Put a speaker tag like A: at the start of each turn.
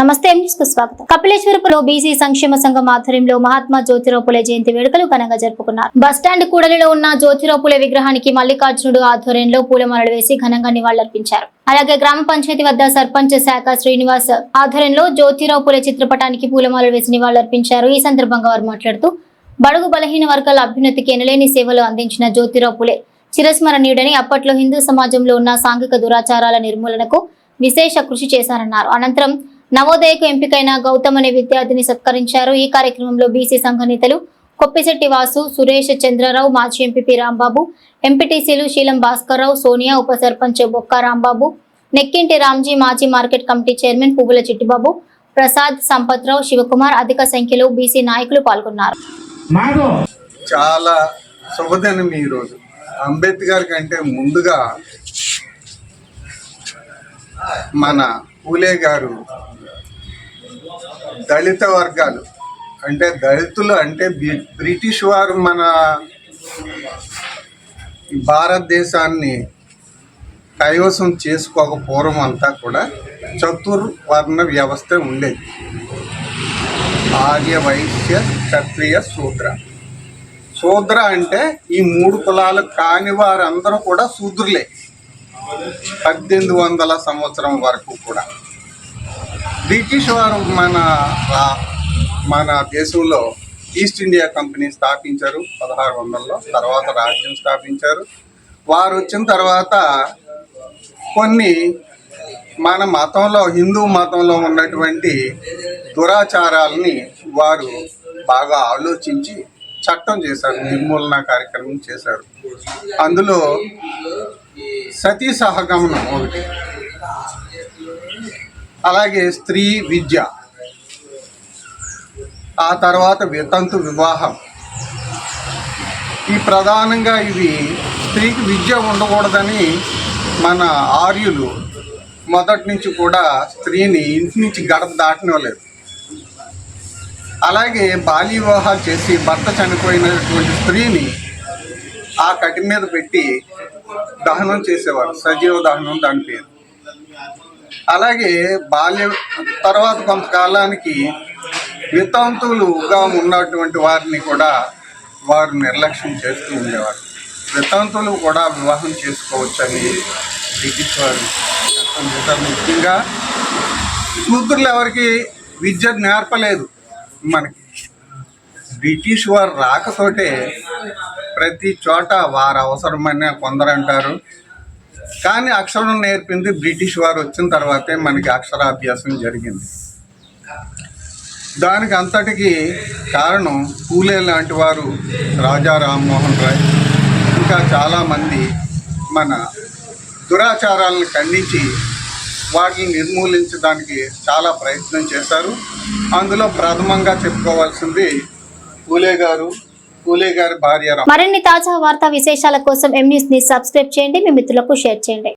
A: నమస్తే న్యూస్ కు స్వాగతం. కపిలేశ్వరపులో బీసీ సంక్షేమ సంఘం ఆధ్వర్యంలో మహాత్మా జ్యోతిరావు పులే జయంతి వేడుకలు ఘనంగా జరుపుకున్నారు. బస్టాండ్ కూడలిలో ఉన్న జ్యోతిరావు పులే విగ్రహానికి మల్లికార్జునుడు ఆధ్వర్యంలో పూలమాలలు వేసి ఘనంగా నివాళులర్పించారు. అలాగే గ్రామ పంచాయతీ వద్ద సర్పంచ్ శాఖ శ్రీనివాస్ ఆధ్వర్యంలో జ్యోతిరావు పులే చిత్రపటానికి పూలమాలలు వేసి నివాళులర్పించారు. ఈ సందర్భంగా వారు మాట్లాడుతూ బడుగు బలహీన వర్గాల అభ్యున్నతికి ఎనలేని సేవలు అందించిన జ్యోతిరావు పులే చిరస్మరణీయుడని, అప్పట్లో హిందూ సమాజంలో ఉన్న సాంఘిక దురాచారాల నిర్మూలనకు విశేష కృషి చేశారన్నారు. అనంతరం నవోదయకు ఎంపికైన గౌతమ్ అనే విద్యార్థిని సత్కరించారు. ఈ కార్యక్రమంలో బీసీ సంఘ నేతలు కొప్పిశెట్టి వాసు, సురేష్ చంద్రరావు, మాజీ ఎంపీపీ రాంబాబు, ఎంపీటీసీలు శీలం భాస్కర్రావు, సోనియా, ఉప సర్పంచ్ బొక్క రాంబాబు, నెక్కింటి రామ్జీ, మాజీ మార్కెట్ కమిటీ చైర్మన్ పువ్వుల చిట్టిబాబు, ప్రసాద్, సంపత్రావు, శివకుమార్, అధిక సంఖ్యలో బీసీ నాయకులు పాల్గొన్నారు.
B: చాలా శుభదినం ఈ రోజు. అంబేద్కర్ కంటే ముందుగా మన పూలే గారు దళిత వర్గాలు అంటే దళితులు అంటే బ్రిటిష్ వారు మన భారతదేశాన్ని కైవసం చేసుకోక పూర్వం అంతా కూడా చతుర్వర్ణ వ్యవస్థ ఉండేది. ఆర్య, వైశ్య, క్షత్రియ, శూద్ర. శూద్ర అంటే ఈ మూడు కులాలు కాని వారందరూ కూడా శూద్రులే. 1800 సంవత్సరం వరకు కూడా బ్రిటిష్ వారు మన దేశంలో ఈస్ట్ ఇండియా కంపెనీ స్థాపించారు 1600లో. తర్వాత రాజ్యం స్థాపించారు. వారు వచ్చిన తర్వాత కొన్ని మన మతంలో, హిందూ మతంలో ఉన్నటువంటి దురాచారాలని వారు బాగా ఆలోచించి చట్టం చేశారు, నిర్మూలన కార్యక్రమం చేశారు. అందులో సతీ సహగమనం ఒకటి, అలాగే స్త్రీ విద్య, ఆ తర్వాత వితంతు వివాహం. ఈ ప్రధానంగా ఇవి స్త్రీకి విద్య ఉండకూడదని మన ఆర్యులు మొదటి నుంచి కూడా స్త్రీని ఇంటి నుంచి గడప దాటనివ్వలేదు. అలాగే బాల్య వివాహాలు చేసి భర్త చనిపోయినటువంటి స్త్రీని ఆ కటి మీద పెట్టి దహనం చేసేవారు, సజీవ దహనం దాని పేరు. అలాగే తర్వాత కొంతకాలానికి వితంతువులుగా ఉన్నటువంటి వారిని కూడా వారు నిర్లక్ష్యం చేస్తూ ఉండేవారు. వితంతువులు కూడా వివాహం చేసుకోవచ్చని బ్రిటిష్ వారు చట్టం చేశారు. ముఖ్యంగా శూద్రులు ఎవరికి విద్య నేర్పలేదు. మనకి బ్రిటిష్ వారు రాకతోటే ప్రతి చోట వారు అవసరమని కొందరు అంటారు, కానీ అక్షరం నేర్పింది బ్రిటిష్ వారు వచ్చిన తర్వాతే మనకి అక్షరాభ్యాసం జరిగింది. దానికి అంతటికి కారణం పూలే లాంటి వారు, రాజా రామ్మోహన్ రాయ్, ఇంకా చాలామంది మన దురాచారాలను ఖండించి వాటిని నిర్మూలించడానికి చాలా ప్రయత్నం చేశారు. అందులో ప్రథమంగా చెప్పుకోవాల్సింది పూలే గారు, పూలే గారి భార్య.
A: మరిన్ని తాజా వార్తా విశేషాల కోసం ఎం న్యూస్ ని సబ్స్క్రైబ్ చేయండి, మీ మిత్రులకు షేర్ చేయండి.